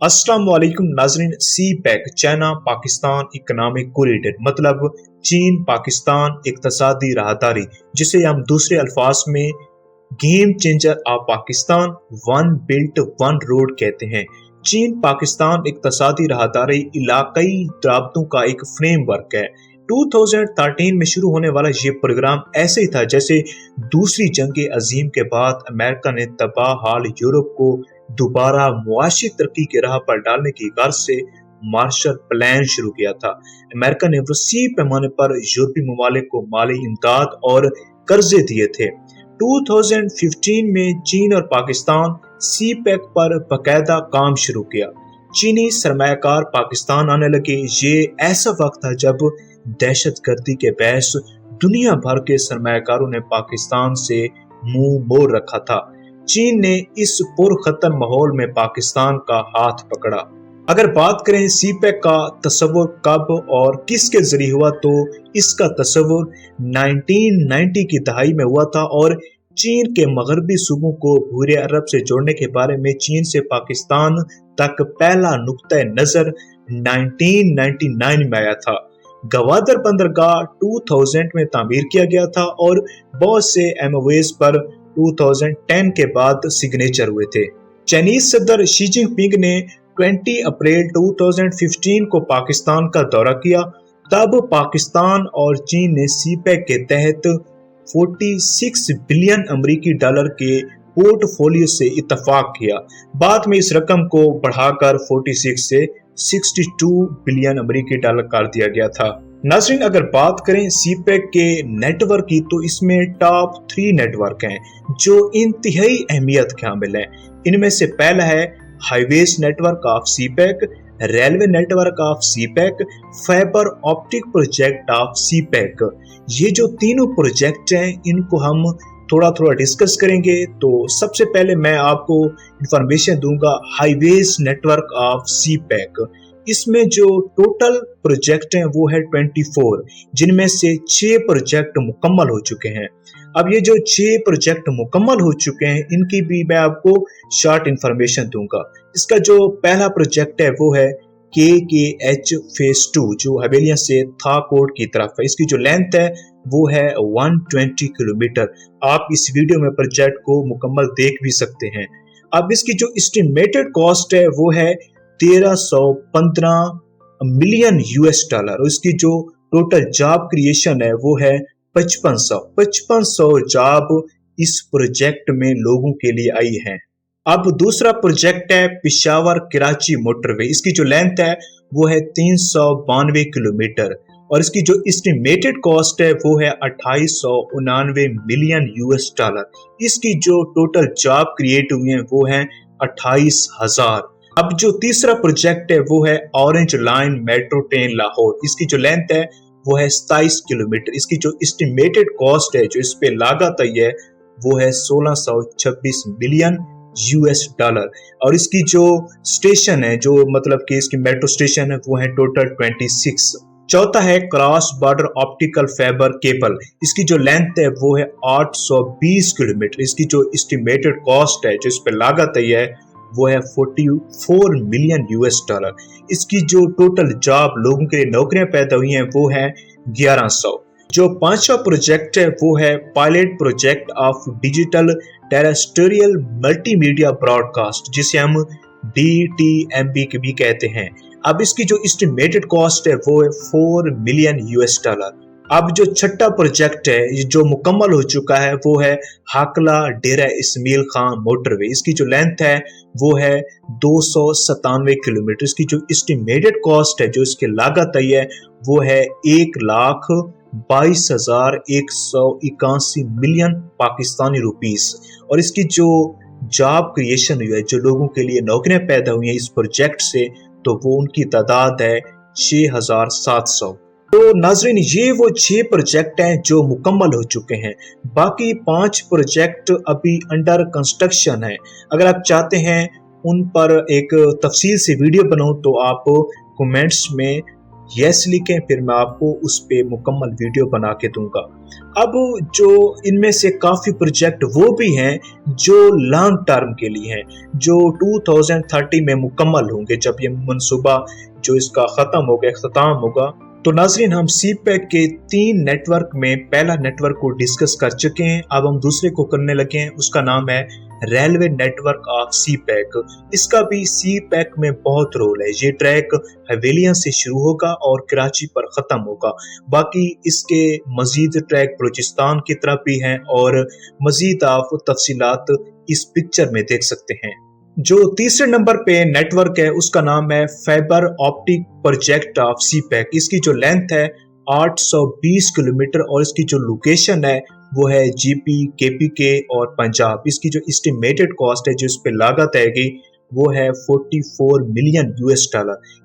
अस्सलाम वालेकुम नाजरीन। CPEC China Pakistan economic corridor मतलब चीन पाकिस्तान इक्तसादी राहदारी, जिसे हम दूसरे अल्फाज में game changer of Pakistan one belt one road कहते हैं। चीन पाकिस्तान इक्तसादी राहदारी इलाकाई राबतों का एक फ्रेमवर्क है। 2013 में शुरू होने वाला ये प्रोग्राम ऐसे ही था जैसे दूसरी जंग अजीम के बाद अमेरिका ने तबाह हाल यूरोप को दोबारा मुआशी तरक्की की राह पर डालने की गर्ज से मार्शल प्लान शुरू किया था। अमेरिका ने वसी पैमाने पर यूरोपीय ममालिक को माली इमदाद और कर्जे दिए थे। 2015 में चीन और पाकिस्तान सी पैक पर बाकायदा काम शुरू किया। चीनी सरमायाकार पाकिस्तान आने लगे। ये ऐसा वक्त था जब दहशत गर्दी के बहस दुनिया भर के सरमायाकारों ने पाकिस्तान से मुंह मोड़ रखा था। चीन ने इस पुरखतर माहौल में पाकिस्तान का हाथ पकड़ा। अगर बात करें सी पैक का तस्वुर कब और किसके जरिए हुआ, तो इसका तस्वुर 1990 की दहाई में हुआ था और चीन के मगरबी सूबों को भूरे अरब से जोड़ने के बारे में चीन से पाकिस्तान तक पहला नुक्ता नजर 1999 में आया था। गवादर बंदरगाह 2000 में तामीर किया गया था और बहुत से एमओएस पर 2010 के बाद सिग्नेचर हुए थे। चाइनीज सदर शी जिनपिंग ने 20 अप्रैल 2015 को पाकिस्तान का दौरा किया। तब पाकिस्तान और चीन ने सी पैक के तहत 46 बिलियन अमेरिकी डॉलर के पोर्टफोलियो से इत्तफाक किया। बाद में इस रकम को बढ़ाकर 46 से 62 बिलियन अमेरिकी डॉलर कर दिया गया था। नाज़रीन, अगर बात करें सी पैक के नेटवर्क की, तो इसमें टॉप 3 नेटवर्क हैं जो इंतहाई अहमियत के हामिल हैं। इनमें से पहला है highways network of CPEC, railway network of CPEC, fibre optic project of CPEC. ये जो तीनों प्रोजेक्ट हैं इनको हम थोड़ा डिस्कस करेंगे। तो सबसे पहले मैं आपको इंफॉर्मेशन दूंगा highways network of CPEC. इसमें जो टोटल प्रोजेक्ट हैं वो है 24, जिनमें से 6 प्रोजेक्ट मुकम्मल हो चुके हैं। अब ये जो 6 प्रोजेक्ट मुकम्मल हो चुके हैं इनकी भी मैं आपको शॉर्ट इंफॉर्मेशन दूंगा। इसका जो पहला प्रोजेक्ट है वो है KKH फेज 2, जो हवेलियां से थाकोट की तरफ है। इसकी जो लेंथ है वो है 120 किलोमीटर। आप इस वीडियो में प्रोजेक्ट को मुकम्मल देख भी सकते हैं। अब इसकी जो एस्टिमेटेड कॉस्ट है वो है 1315 मिलियन US डॉलर और इसकी जो टोटल जॉब क्रिएशन है वो है 5500 जॉब इस प्रोजेक्ट में लोगों के लिए आई हैं। अब दूसरा प्रोजेक्ट है पेशावर कराची मोटरवे। इसकी जो लेंथ है वो है 392 किलोमीटर और इसकी जो एस्टिमेटेड कॉस्ट है वो है 2899 मिलियन US डॉलर। इसकी जो टोटल जॉब क्रिएट हुई है वो है 28,000। अब जो तीसरा प्रोजेक्ट है वो है orange line metro train Lahore. इसकी जो लेंथ है वो है 27 किलोमीटर। इसकी जो एस्टिमेटेड कॉस्ट है, जो इस पे लागत आई है, वो है 1626 मिलियन US डॉलर और इसकी जो स्टेशन है, जो मतलब कि इसकी मेट्रो स्टेशन है, वो है टोटल 26। चौथा है cross border optical fibre cable. इसकी जो लेंथ है वो है 820 किलोमीटर। इसकी जो एस्टिमेटेड कॉस्ट है, जो इस पे लागत आई है, वो है 44 मिलियन US डॉलर। इसकी जो टोटल जॉब लोगों के लिए नौकरियां पैदा हुई हैं वो है 1100। जो पांचवा प्रोजेक्ट है वो है pilot project of digital terrestrial multimedia broadcast, जिसे हम DTMB भी कहते हैं। अब इसकी जो एस्टिमेटेड कॉस्ट है वो है 4 मिलियन US डॉलर। अब जो छठा प्रोजेक्ट है जो मुकम्मल हो चुका है वो है हाकला डेरा इस्माइल खान मोटरवे। इसकी जो लेंथ है वो है 297 किलोमीटर। इसकी जो एस्टिमेटेड कॉस्ट है, जो इसकी लागत आई है, वो है 1,22,181 मिलियन पाकिस्तानी रुपीस और इसकी जो जॉब क्रिएशन हुई है, जो लोगों के लिए नौकरियां पैदा हुई हैं इस प्रोजेक्ट से, तो वो उनकी तादाद है 6,700। तो नाजरीन, ये वो 6 प्रोजेक्ट हैं जो मुकम्मल हो चुके हैं। बाकी 5 प्रोजेक्ट अभी अंडर कंस्ट्रक्शन है। अगर आप चाहते हैं उन पर एक तफसील से वीडियो बनाऊं तो आप कमेंट्स में यस लिखें, फिर मैं आपको उस पे मुकम्मल वीडियो बना के दूंगा। अब जो इनमें से काफ़ी प्रोजेक्ट वो भी हैं जो लॉन्ग टर्म के लिए हैं, जो 2030 में मुकम्मल होंगे, जब ये मंसूबा जो इसका ख़त्म होगा, इख्तिताम होगा। तो नाज़रीन, हम CPEC के 3 नेटवर्क में पहला नेटवर्क को डिस्कस कर चुके हैं, अब हम दूसरे को करने लगे हैं। उसका नाम है रेलवे नेटवर्क ऑफ CPEC। इसका भी CPEC में बहुत रोल है। ये ट्रैक हवेलियां से शुरू होगा और कराची पर ख़त्म होगा। बाकी इसके मज़ीद ट्रैक बलूचिस्तान की तरफ भी हैं और मज़ीद आप तफसीलात इस पिक्चर में देख सकते हैं। जो तीसरे नंबर पे नेटवर्क है उसका नाम है fibre optic project of CPEC। इसकी जो लेंथ है 820 किलोमीटर और इसकी जो लोकेशन है वो है GP, KPK और पंजाब। इसकी जो एस्टिमेटेड कॉस्ट है, जो इस पे लागत आएगी, वो है $44 मिलियन।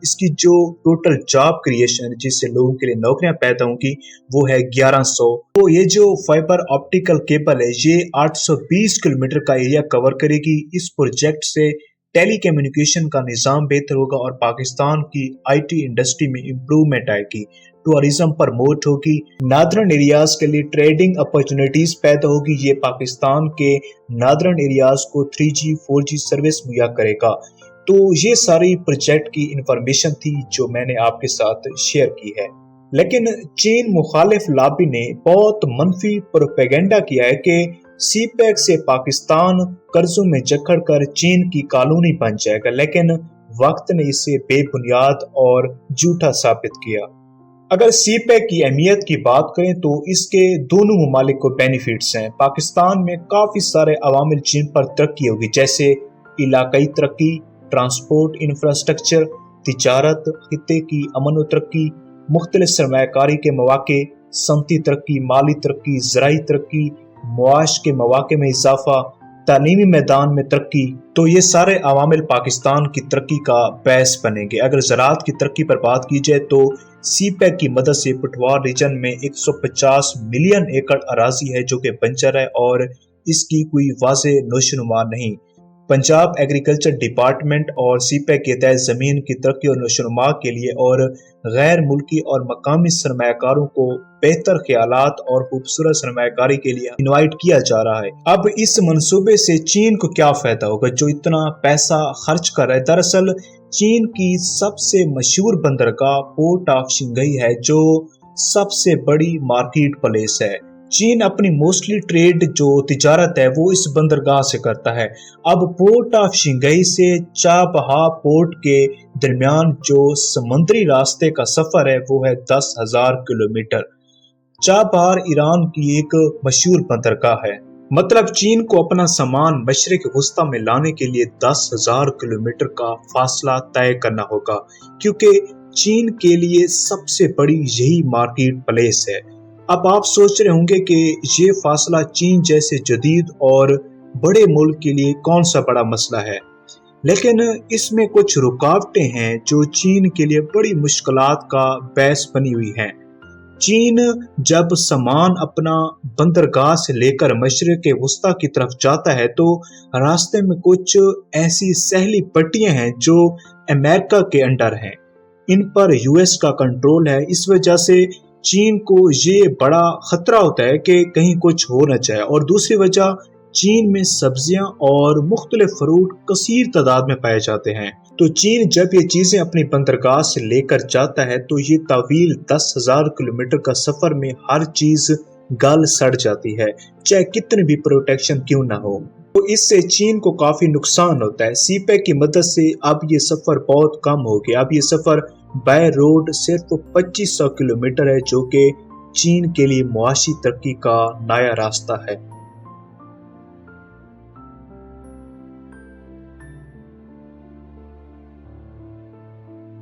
इसकी जो टोटल जॉब क्रिएशन जिससे लोगों के लिए नौकरियां पैदा होंगी वो है 1100। तो ये जो फाइबर ऑप्टिकल केबल है ये 820 किलोमीटर का एरिया कवर करेगी। इस प्रोजेक्ट से टेली कम्युनिकेशन का निज़ाम बेहतर होगा और पाकिस्तान की IT इंडस्ट्री में इम्प्रूवमेंट आएगी, टूरिज्म प्रमोट होगी, नादरन एरियाज के लिए ट्रेडिंग अपॉर्चुनिटीज पैदा होगी। ये पाकिस्तान के नादरन एरियाज को 3G 4G सर्विस मुहैया करेगा। तो ये सारी प्रोजेक्ट की इंफॉर्मेशन थी जो मैंने आपके साथ शेयर की है। लेकिन चीन मुखालिफ लॉबी ने बहुत मनफी प्रोपेगेंडा किया है कि CPEC से पाकिस्तान कर्जों में जकड़ कर चीन की कॉलोनी बन जाएगा, लेकिन वक्त ने इसे बेबुनियाद और झूठा साबित किया। अगर CPEC की अहमियत की बात करें तो इसके दोनों ममालिक को बेनिफिट्स हैं। पाकिस्तान में काफ़ी सारे अवामिल चीन पर तरक्की होगी, जैसे इलाकाई तरक्की, ट्रांसपोर्ट इंफ्रास्ट्रक्चर, तिजारत, खित्ते की अमन व तरक्की, मुख्तलिफ सरमायाकारी के मौके, सनती तरक्की, माली तरक्की, ज़राई तरक्की, मुआश के मौके में इजाफा, तालीमी मैदान में तरक्की। तो ये सारे अवामिल पाकिस्तान की तरक्की का बायस बनेंगे। अगर ज़राअत की तरक्की पर बात की जाए तो CPEC की मदद से पुटवार रीजन में 150 मिलियन एकड़ अराजी है जो कि बंजर है और इसकी कोई वाज़ेह नोशनुमा नहीं। पंजाब एग्रीकल्चर डिपार्टमेंट और CPEC के तहत ज़मीन की तरक्की और नोशनुमा के लिए और गैर मुल्की और मकामी सरमायाकारों को बेहतर ख्यालात और खूबसूरत सरमायाकारी के लिए इनवाइट किया जा रहा है। अब इस मंसूबे से चीन को क्या फ़ायदा होगा जो इतना पैसा खर्च कर रहा है? दरअसल चीन की सबसे मशहूर बंदरगाह पोर्ट ऑफ शिंगई है, जो सबसे बड़ी मार्केट प्लेस है। चीन अपनी मोस्टली ट्रेड जो तिजारत है वो इस बंदरगाह से करता है। अब पोर्ट ऑफ शिंगई से चाबहा पोर्ट के दरमियान जो समुद्री रास्ते का सफर है वो है 10,000 किलोमीटर। चाबहार ईरान की एक मशहूर बंदरगाह है। मतलब चीन को अपना सामान मशरिक वस्ता में लाने के लिए 10,000 किलोमीटर का फासला तय करना होगा, क्योंकि चीन के लिए सबसे बड़ी यही मार्केट प्लेस है। अब आप सोच रहे होंगे कि ये फासला चीन जैसे जदीद और बड़े मुल्क के लिए कौन सा बड़ा मसला है, लेकिन इसमें कुछ रुकावटें हैं जो चीन के लिए बड़ी मुश्किलात का बायस बनी हुई हैं। चीन जब सामान अपना बंदरगाह से लेकर मशरिक वस्ता की तरफ जाता है तो रास्ते में कुछ ऐसी सहली पट्टियां हैं जो अमेरिका के अंडर हैं। इन पर US का कंट्रोल है। इस वजह से चीन को ये बड़ा खतरा होता है कि कहीं कुछ हो न जाए। और दूसरी वजह, चीन में सब्जियां और मुख्तलिफ फ्रूट कसीर तादाद में पाए जाते हैं। तो चीन जब ये चीजें अपनी बंदरगाह से लेकर जाता है तो ये तवील 10,000 किलोमीटर का सफर में हर चीज गल सड़ जाती है, चाहे कितनी भी प्रोटेक्शन क्यों ना हो। तो इससे चीन को काफी नुकसान होता है। CPEC की मदद से अब ये सफर बहुत कम हो गया। अब ये सफर बाय रोड सिर्फ 2500 किलोमीटर है, जो कि चीन के लिए मुआशी तरक्की का नया रास्ता है।